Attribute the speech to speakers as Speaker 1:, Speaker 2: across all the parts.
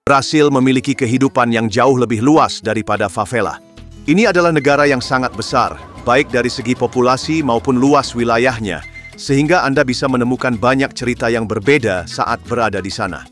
Speaker 1: Brasil memiliki kehidupan yang jauh lebih luas daripada favela. Ini adalah negara yang sangat besar, baik dari segi populasi maupun luas wilayahnya, sehingga Anda bisa menemukan banyak cerita yang berbeda saat berada di sana.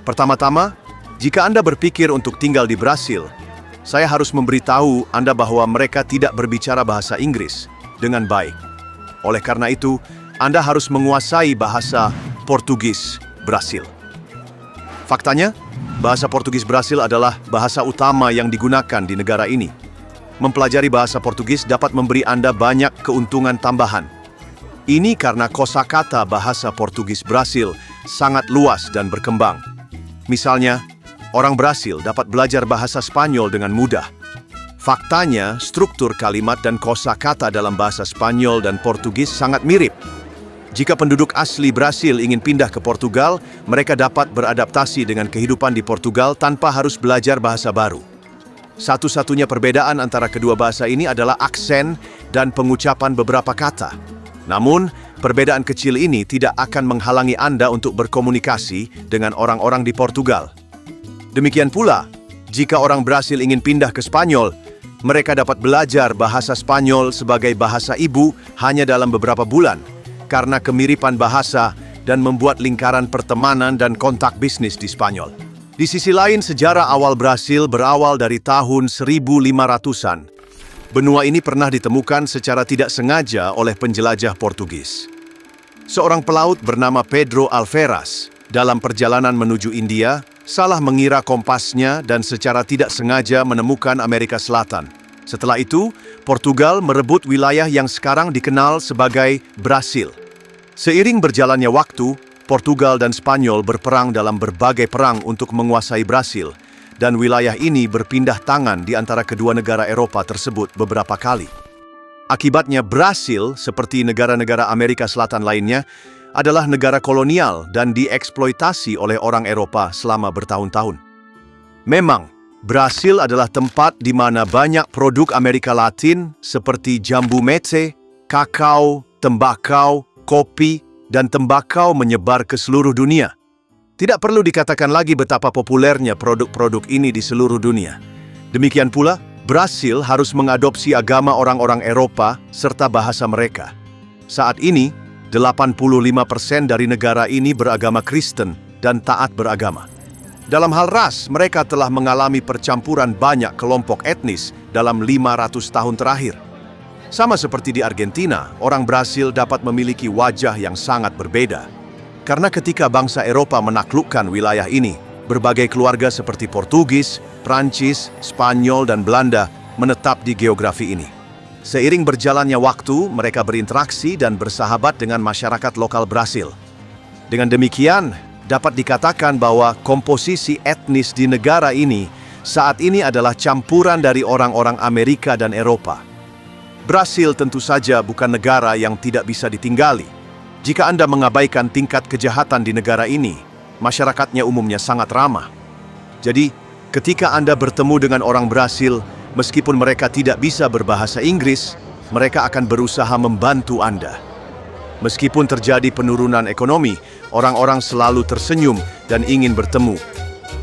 Speaker 1: Pertama-tama, jika Anda berpikir untuk tinggal di Brasil, saya harus memberitahu Anda bahwa mereka tidak berbicara bahasa Inggris dengan baik. Oleh karena itu, Anda harus menguasai bahasa Portugis Brasil. Faktanya, bahasa Portugis Brasil adalah bahasa utama yang digunakan di negara ini. Mempelajari bahasa Portugis dapat memberi Anda banyak keuntungan tambahan. Ini karena kosakata bahasa Portugis Brasil sangat luas dan berkembang. Misalnya, orang Brasil dapat belajar bahasa Spanyol dengan mudah. Faktanya, struktur kalimat dan kosakata dalam bahasa Spanyol dan Portugis sangat mirip. Jika penduduk asli Brasil ingin pindah ke Portugal, mereka dapat beradaptasi dengan kehidupan di Portugal tanpa harus belajar bahasa baru. Satu-satunya perbedaan antara kedua bahasa ini adalah aksen dan pengucapan beberapa kata. Namun, perbedaan kecil ini tidak akan menghalangi Anda untuk berkomunikasi dengan orang-orang di Portugal. Demikian pula, jika orang Brasil ingin pindah ke Spanyol, mereka dapat belajar bahasa Spanyol sebagai bahasa ibu hanya dalam beberapa bulan, karena kemiripan bahasa dan membuat lingkaran pertemanan dan kontak bisnis di Spanyol. Di sisi lain, sejarah awal Brasil berawal dari tahun 1500-an. Benua ini pernah ditemukan secara tidak sengaja oleh penjelajah Portugis. Seorang pelaut bernama Pedro Alferas, dalam perjalanan menuju India, salah mengira kompasnya dan secara tidak sengaja menemukan Amerika Selatan. Setelah itu, Portugal merebut wilayah yang sekarang dikenal sebagai Brasil. Seiring berjalannya waktu, Portugal dan Spanyol berperang dalam berbagai perang untuk menguasai Brasil, dan wilayah ini berpindah tangan di antara kedua negara Eropa tersebut beberapa kali. Akibatnya, Brasil, seperti negara-negara Amerika Selatan lainnya, adalah negara kolonial dan dieksploitasi oleh orang Eropa selama bertahun-tahun. Memang, Brasil adalah tempat di mana banyak produk Amerika Latin seperti jambu mete, kakao, tembakau, kopi, dan tembakau menyebar ke seluruh dunia. Tidak perlu dikatakan lagi betapa populernya produk-produk ini di seluruh dunia. Demikian pula, Brasil harus mengadopsi agama orang-orang Eropa serta bahasa mereka. Saat ini, 85% dari negara ini beragama Kristen dan taat beragama. Dalam hal ras, mereka telah mengalami percampuran banyak kelompok etnis dalam 500 tahun terakhir. Sama seperti di Argentina, orang Brasil dapat memiliki wajah yang sangat berbeda. Karena ketika bangsa Eropa menaklukkan wilayah ini, berbagai keluarga seperti Portugis, Prancis, Spanyol, dan Belanda menetap di geografi ini. Seiring berjalannya waktu, mereka berinteraksi dan bersahabat dengan masyarakat lokal Brasil. Dengan demikian, dapat dikatakan bahwa komposisi etnis di negara ini saat ini adalah campuran dari orang-orang Amerika dan Eropa. Brasil tentu saja bukan negara yang tidak bisa ditinggali. Jika Anda mengabaikan tingkat kejahatan di negara ini, masyarakatnya umumnya sangat ramah. Jadi, ketika Anda bertemu dengan orang Brasil, meskipun mereka tidak bisa berbahasa Inggris, mereka akan berusaha membantu Anda. Meskipun terjadi penurunan ekonomi, orang-orang selalu tersenyum dan ingin bertemu.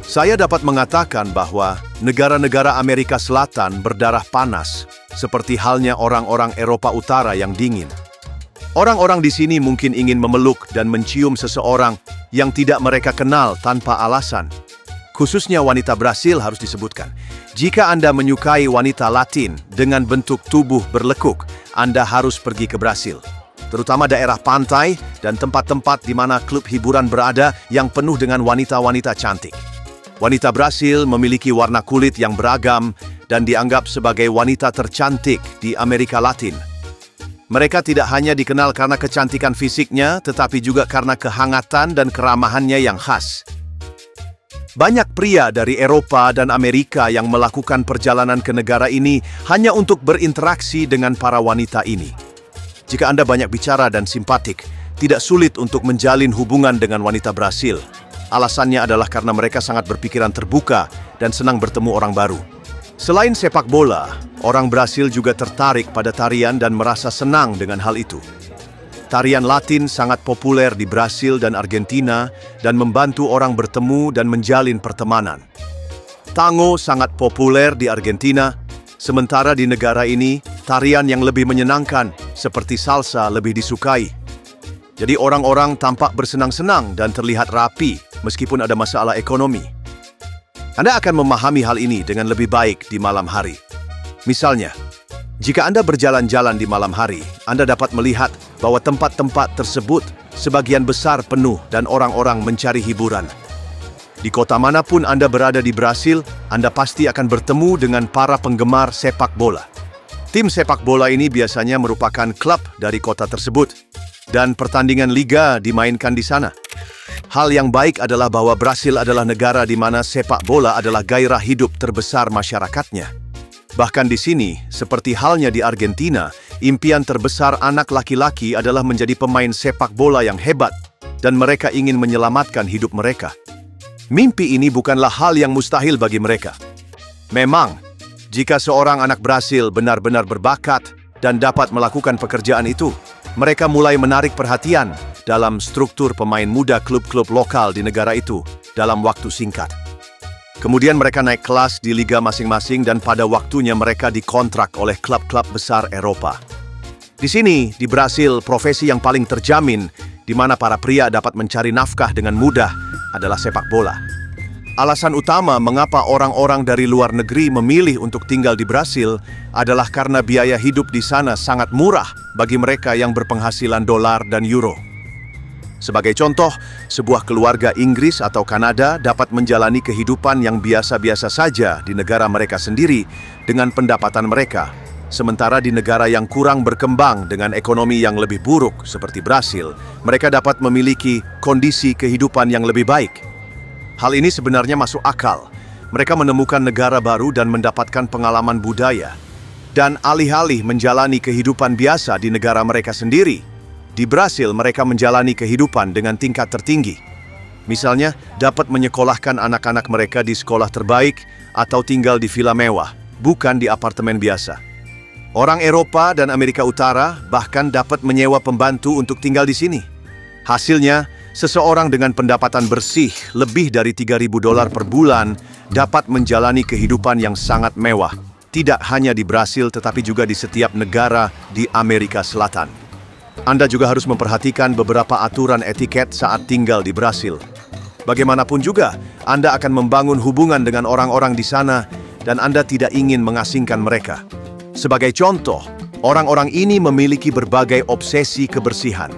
Speaker 1: Saya dapat mengatakan bahwa negara-negara Amerika Selatan berdarah panas, seperti halnya orang-orang Eropa Utara yang dingin. Orang-orang di sini mungkin ingin memeluk dan mencium seseorang yang tidak mereka kenal tanpa alasan. Khususnya wanita Brasil harus disebutkan. Jika Anda menyukai wanita Latin dengan bentuk tubuh berlekuk, Anda harus pergi ke Brasil. Terutama daerah pantai dan tempat-tempat di mana klub hiburan berada yang penuh dengan wanita-wanita cantik. Wanita Brasil memiliki warna kulit yang beragam dan dianggap sebagai wanita tercantik di Amerika Latin. Mereka tidak hanya dikenal karena kecantikan fisiknya, tetapi juga karena kehangatan dan keramahannya yang khas. Banyak pria dari Eropa dan Amerika yang melakukan perjalanan ke negara ini hanya untuk berinteraksi dengan para wanita ini. Jika Anda banyak bicara dan simpatik, tidak sulit untuk menjalin hubungan dengan wanita Brasil. Alasannya adalah karena mereka sangat berpikiran terbuka dan senang bertemu orang baru. Selain sepak bola, orang Brasil juga tertarik pada tarian dan merasa senang dengan hal itu. Tarian Latin sangat populer di Brasil dan Argentina dan membantu orang bertemu dan menjalin pertemanan. Tango sangat populer di Argentina, sementara di negara ini, tarian yang lebih menyenangkan seperti salsa lebih disukai. Jadi orang-orang tampak bersenang-senang dan terlihat rapi meskipun ada masalah ekonomi. Anda akan memahami hal ini dengan lebih baik di malam hari. Misalnya, jika Anda berjalan-jalan di malam hari, Anda dapat melihat bahwa tempat-tempat tersebut sebagian besar penuh dan orang-orang mencari hiburan. Di kota manapun Anda berada di Brasil, Anda pasti akan bertemu dengan para penggemar sepak bola. Tim sepak bola ini biasanya merupakan klub dari kota tersebut, dan pertandingan liga dimainkan di sana. Hal yang baik adalah bahwa Brasil adalah negara di mana sepak bola adalah gairah hidup terbesar masyarakatnya. Bahkan di sini, seperti halnya di Argentina, impian terbesar anak laki-laki adalah menjadi pemain sepak bola yang hebat, dan mereka ingin menyelamatkan hidup mereka. Mimpi ini bukanlah hal yang mustahil bagi mereka. Memang, jika seorang anak Brasil benar-benar berbakat dan dapat melakukan pekerjaan itu, mereka mulai menarik perhatian dalam struktur pemain muda klub-klub lokal di negara itu dalam waktu singkat. Kemudian mereka naik kelas di liga masing-masing dan pada waktunya mereka dikontrak oleh klub-klub besar Eropa. Di sini, di Brasil, profesi yang paling terjamin di mana para pria dapat mencari nafkah dengan mudah adalah sepak bola. Alasan utama mengapa orang-orang dari luar negeri memilih untuk tinggal di Brasil adalah karena biaya hidup di sana sangat murah bagi mereka yang berpenghasilan dolar dan euro. Sebagai contoh, sebuah keluarga Inggris atau Kanada dapat menjalani kehidupan yang biasa-biasa saja di negara mereka sendiri dengan pendapatan mereka. Sementara di negara yang kurang berkembang dengan ekonomi yang lebih buruk seperti Brasil, mereka dapat memiliki kondisi kehidupan yang lebih baik. Hal ini sebenarnya masuk akal. Mereka menemukan negara baru dan mendapatkan pengalaman budaya. Dan alih-alih menjalani kehidupan biasa di negara mereka sendiri, di Brasil mereka menjalani kehidupan dengan tingkat tertinggi. Misalnya, dapat menyekolahkan anak-anak mereka di sekolah terbaik atau tinggal di villa mewah, bukan di apartemen biasa. Orang Eropa dan Amerika Utara bahkan dapat menyewa pembantu untuk tinggal di sini. Hasilnya, seseorang dengan pendapatan bersih lebih dari $3.000 per bulan dapat menjalani kehidupan yang sangat mewah, tidak hanya di Brasil tetapi juga di setiap negara di Amerika Selatan. Anda juga harus memperhatikan beberapa aturan etiket saat tinggal di Brasil. Bagaimanapun juga, Anda akan membangun hubungan dengan orang-orang di sana dan Anda tidak ingin mengasingkan mereka. Sebagai contoh, orang-orang ini memiliki berbagai obsesi kebersihan.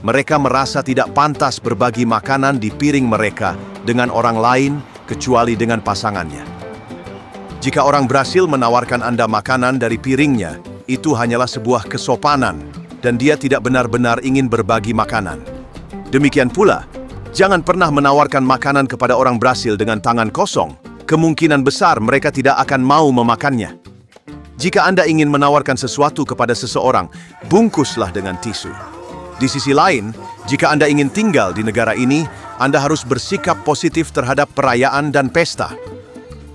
Speaker 1: Mereka merasa tidak pantas berbagi makanan di piring mereka dengan orang lain kecuali dengan pasangannya. Jika orang Brasil menawarkan Anda makanan dari piringnya, itu hanyalah sebuah kesopanan dan dia tidak benar-benar ingin berbagi makanan. Demikian pula, jangan pernah menawarkan makanan kepada orang Brasil dengan tangan kosong. Kemungkinan besar mereka tidak akan mau memakannya. Jika Anda ingin menawarkan sesuatu kepada seseorang, bungkuslah dengan tisu. Di sisi lain, jika Anda ingin tinggal di negara ini, Anda harus bersikap positif terhadap perayaan dan pesta.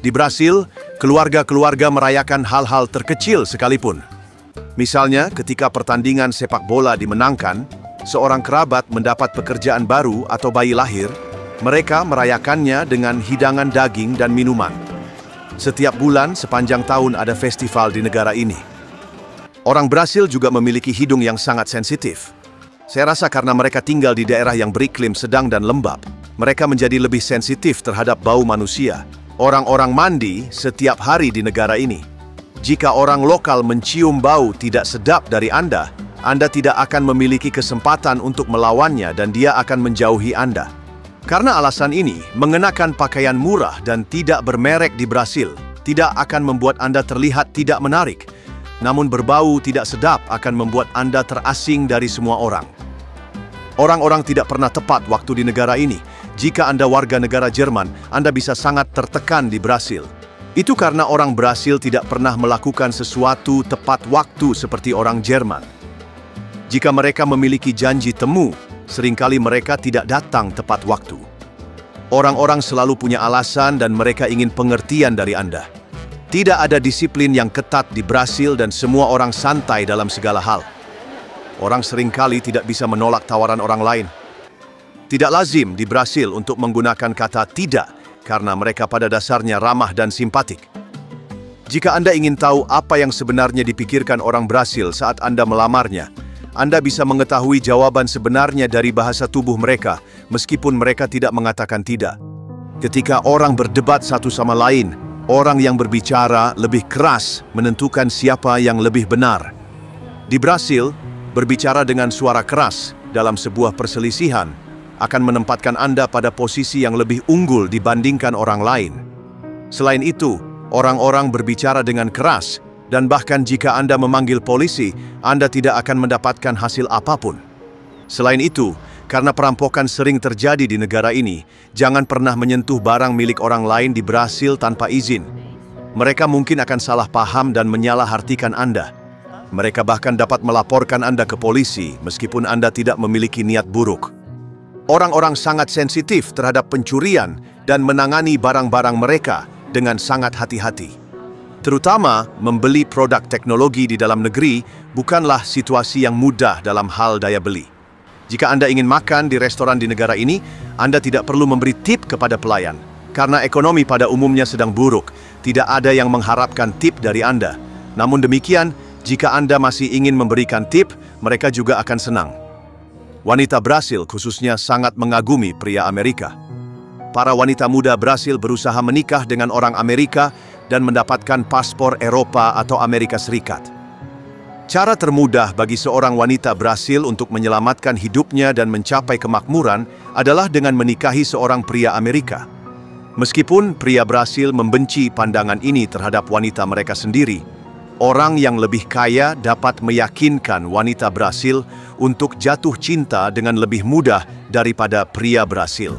Speaker 1: Di Brasil, keluarga-keluarga merayakan hal-hal terkecil sekalipun. Misalnya, ketika pertandingan sepak bola dimenangkan, seorang kerabat mendapat pekerjaan baru atau bayi lahir, mereka merayakannya dengan hidangan daging dan minuman. Setiap bulan sepanjang tahun ada festival di negara ini. Orang Brasil juga memiliki hidung yang sangat sensitif. Saya rasa karena mereka tinggal di daerah yang beriklim sedang dan lembab, mereka menjadi lebih sensitif terhadap bau manusia. Orang-orang mandi setiap hari di negara ini. Jika orang lokal mencium bau tidak sedap dari Anda tidak akan memiliki kesempatan untuk melawannya dan dia akan menjauhi Anda. Karena alasan ini, mengenakan pakaian murah dan tidak bermerek di Brasil tidak akan membuat Anda terlihat tidak menarik. Namun berbau tidak sedap akan membuat Anda terasing dari semua orang. Orang-orang tidak pernah tepat waktu di negara ini. Jika Anda warga negara Jerman, Anda bisa sangat tertekan di Brasil. Itu karena orang Brasil tidak pernah melakukan sesuatu tepat waktu seperti orang Jerman. Jika mereka memiliki janji temu, seringkali mereka tidak datang tepat waktu. Orang-orang selalu punya alasan dan mereka ingin pengertian dari Anda. Tidak ada disiplin yang ketat di Brasil dan semua orang santai dalam segala hal. orang seringkali tidak bisa menolak tawaran orang lain. Tidak lazim di Brasil untuk menggunakan kata tidak, karena mereka pada dasarnya ramah dan simpatik. Jika Anda ingin tahu apa yang sebenarnya dipikirkan orang Brasil saat Anda melamarnya, Anda bisa mengetahui jawaban sebenarnya dari bahasa tubuh mereka, meskipun mereka tidak mengatakan tidak. Ketika orang berdebat satu sama lain, orang yang berbicara lebih keras menentukan siapa yang lebih benar. Di Brasil, berbicara dengan suara keras dalam sebuah perselisihan akan menempatkan Anda pada posisi yang lebih unggul dibandingkan orang lain. Selain itu, orang-orang berbicara dengan keras, dan bahkan jika Anda memanggil polisi, Anda tidak akan mendapatkan hasil apapun. Selain itu, karena perampokan sering terjadi di negara ini, jangan pernah menyentuh barang milik orang lain di Brasil tanpa izin. Mereka mungkin akan salah paham dan menyalahartikan Anda. Mereka bahkan dapat melaporkan Anda ke polisi meskipun Anda tidak memiliki niat buruk. Orang-orang sangat sensitif terhadap pencurian dan menangani barang-barang mereka dengan sangat hati-hati. Terutama membeli produk teknologi di dalam negeri bukanlah situasi yang mudah dalam hal daya beli. Jika Anda ingin makan di restoran di negara ini, Anda tidak perlu memberi tip kepada pelayan. Karena ekonomi pada umumnya sedang buruk, tidak ada yang mengharapkan tip dari Anda. Namun demikian, jika Anda masih ingin memberikan tip, mereka juga akan senang. Wanita Brasil khususnya sangat mengagumi pria Amerika. Para wanita muda Brasil berusaha menikah dengan orang Amerika dan mendapatkan paspor Eropa atau Amerika Serikat. Cara termudah bagi seorang wanita Brasil untuk menyelamatkan hidupnya dan mencapai kemakmuran adalah dengan menikahi seorang pria Amerika. Meskipun pria Brasil membenci pandangan ini terhadap wanita mereka sendiri, orang yang lebih kaya dapat meyakinkan wanita Brasil untuk jatuh cinta dengan lebih mudah daripada pria Brasil.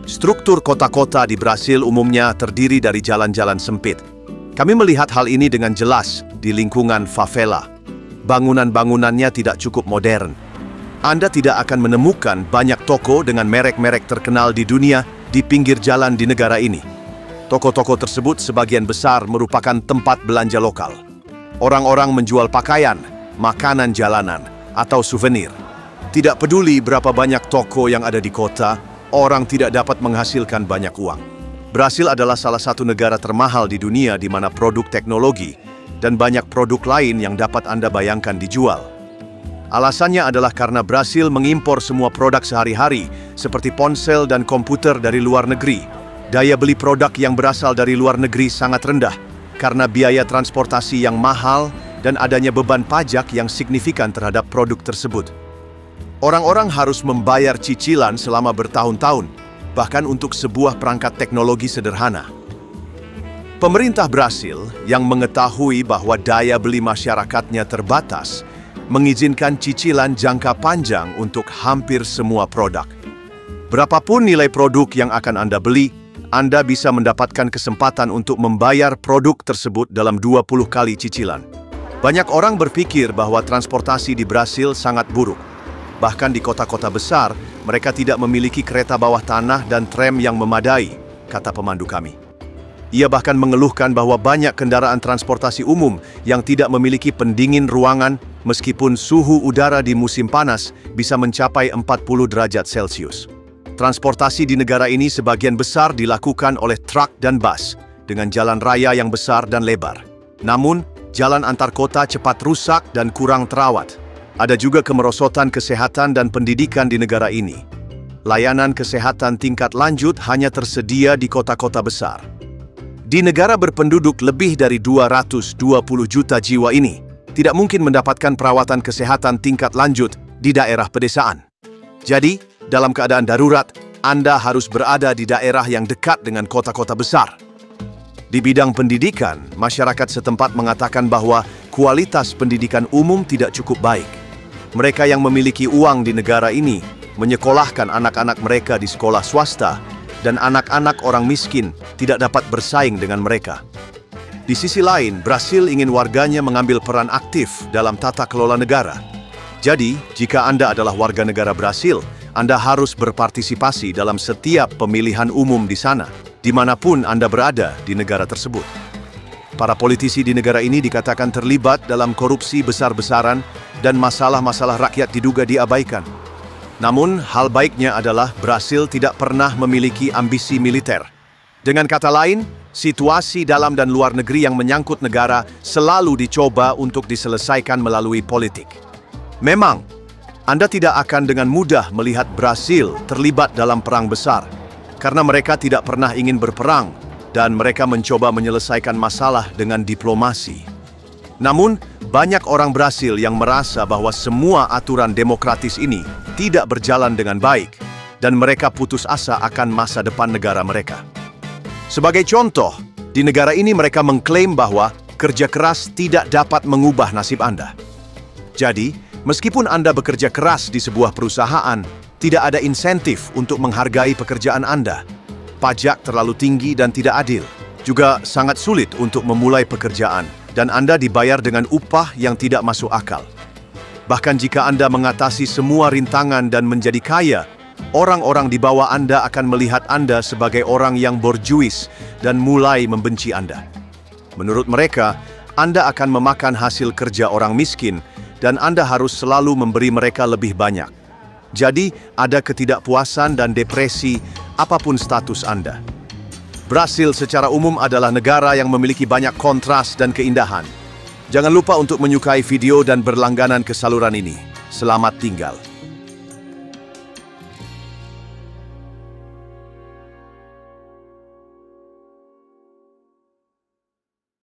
Speaker 1: Struktur kota-kota di Brasil umumnya terdiri dari jalan-jalan sempit. Kami melihat hal ini dengan jelas di lingkungan favela. Bangunan-bangunannya tidak cukup modern. Anda tidak akan menemukan banyak toko dengan merek-merek terkenal di dunia di pinggir jalan di negara ini. Toko-toko tersebut sebagian besar merupakan tempat belanja lokal. Orang-orang menjual pakaian, makanan jalanan, atau souvenir. Tidak peduli berapa banyak toko yang ada di kota, orang tidak dapat menghasilkan banyak uang. Brasil adalah salah satu negara termahal di dunia di mana produk teknologi dan banyak produk lain yang dapat Anda bayangkan dijual. Alasannya adalah karena Brasil mengimpor semua produk sehari-hari seperti ponsel dan komputer dari luar negeri. Daya beli produk yang berasal dari luar negeri sangat rendah karena biaya transportasi yang mahal dan adanya beban pajak yang signifikan terhadap produk tersebut. Orang-orang harus membayar cicilan selama bertahun-tahun, bahkan untuk sebuah perangkat teknologi sederhana. Pemerintah Brasil yang mengetahui bahwa daya beli masyarakatnya terbatas, mengizinkan cicilan jangka panjang untuk hampir semua produk. Berapapun nilai produk yang akan Anda beli, Anda bisa mendapatkan kesempatan untuk membayar produk tersebut dalam 20 kali cicilan. Banyak orang berpikir bahwa transportasi di Brasil sangat buruk. Bahkan di kota-kota besar, mereka tidak memiliki kereta bawah tanah dan tram yang memadai, kata pemandu kami. Ia bahkan mengeluhkan bahwa banyak kendaraan transportasi umum yang tidak memiliki pendingin ruangan meskipun suhu udara di musim panas bisa mencapai 40 derajat Celcius. Transportasi di negara ini sebagian besar dilakukan oleh truk dan bus dengan jalan raya yang besar dan lebar. Namun, jalan antar kota cepat rusak dan kurang terawat. Ada juga kemerosotan kesehatan dan pendidikan di negara ini. Layanan kesehatan tingkat lanjut hanya tersedia di kota-kota besar. Di negara berpenduduk lebih dari 220 juta jiwa ini, tidak mungkin mendapatkan perawatan kesehatan tingkat lanjut di daerah pedesaan. Jadi, dalam keadaan darurat, Anda harus berada di daerah yang dekat dengan kota-kota besar. Di bidang pendidikan, masyarakat setempat mengatakan bahwa kualitas pendidikan umum tidak cukup baik. Mereka yang memiliki uang di negara ini menyekolahkan anak-anak mereka di sekolah swasta, dan anak-anak orang miskin tidak dapat bersaing dengan mereka. Di sisi lain, Brasil ingin warganya mengambil peran aktif dalam tata kelola negara. Jadi, jika Anda adalah warga negara Brasil, Anda harus berpartisipasi dalam setiap pemilihan umum di sana, dimanapun Anda berada di negara tersebut. Para politisi di negara ini dikatakan terlibat dalam korupsi besar-besaran dan masalah-masalah rakyat diduga diabaikan. Namun, hal baiknya adalah Brasil tidak pernah memiliki ambisi militer. Dengan kata lain, situasi dalam dan luar negeri yang menyangkut negara selalu dicoba untuk diselesaikan melalui politik. Memang, Anda tidak akan dengan mudah melihat Brasil terlibat dalam perang besar, karena mereka tidak pernah ingin berperang dan mereka mencoba menyelesaikan masalah dengan diplomasi. Namun, banyak orang Brasil yang merasa bahwa semua aturan demokratis ini tidak berjalan dengan baik dan mereka putus asa akan masa depan negara mereka. Sebagai contoh, di negara ini mereka mengklaim bahwa kerja keras tidak dapat mengubah nasib Anda. Jadi, meskipun Anda bekerja keras di sebuah perusahaan, tidak ada insentif untuk menghargai pekerjaan Anda. Pajak terlalu tinggi dan tidak adil. Juga sangat sulit untuk memulai pekerjaan, dan Anda dibayar dengan upah yang tidak masuk akal. Bahkan jika Anda mengatasi semua rintangan dan menjadi kaya, orang-orang di bawah Anda akan melihat Anda sebagai orang yang borjuis dan mulai membenci Anda. Menurut mereka, Anda akan memakan hasil kerja orang miskin dan Anda harus selalu memberi mereka lebih banyak. Jadi, ada ketidakpuasan dan depresi apapun status Anda. Brasil secara umum adalah negara yang memiliki banyak kontras dan keindahan. Jangan lupa untuk menyukai video dan berlangganan ke saluran ini. Selamat tinggal.